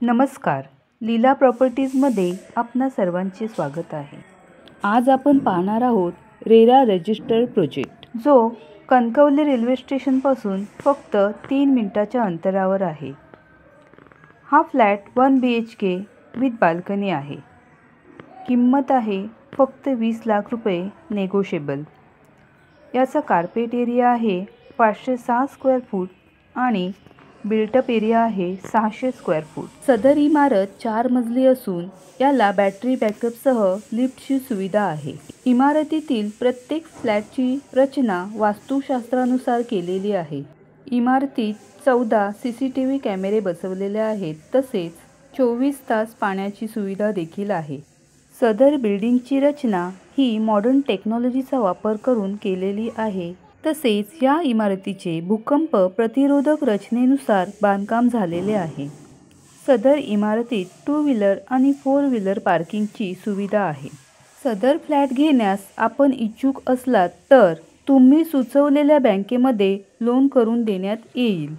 नमस्कार, लीला प्रॉपर्टीजमध्ये आपणा सर्वांचे स्वागत आहे। आज आपण पाहणार आहोत रेरा रजिस्टर्ड प्रोजेक्ट, जो कणकवली रेल्वे स्टेशनपासून फक्त 3 मिनिटाच्या अंतरावर आहे। हा फ्लॅट 1 BHK विथ बाल्कनी आहे। किंमत आहे फक्त 20 लाख रुपये, नेगोशिएबल। याचा कार्पेट एरिया आहे 506 स्क्वेअर फूट आणि बिल्टअप एरिया आहे 600 स्क्वेअर फूट। सदर इमारत 4 मजली असून याला बॅटरी बॅकअपसह लिफ्टची सुविधा आहे। इमारतीतील प्रत्येक फ्लॅटची रचना वास्तुशास्त्रानुसार केलेली आहे। इमारतीत 14 CCTV कॅमेरे बसवलेले आहेत, तसेच 24 तास पाण्याची सुविधा देखील आहे। सदर बिल्डिंगची रचना ही मॉडर्न टेक्नॉलॉजीचा वापर करून केलेली आहे, तसेच या इमारतीचे भूकंप प्रतिरोधक रचनेनुसार बांधकाम झालेले आहे। सदर इमारतीत 2 व्हीलर आणि 4 व्हीलर पार्किंगची सुविधा आहे। सदर फ्लॅट घेण्यास आपण इच्छुक असलात तर तुम्ही सुचवलेल्या बँकेमध्ये लोन करून देण्यात येईल।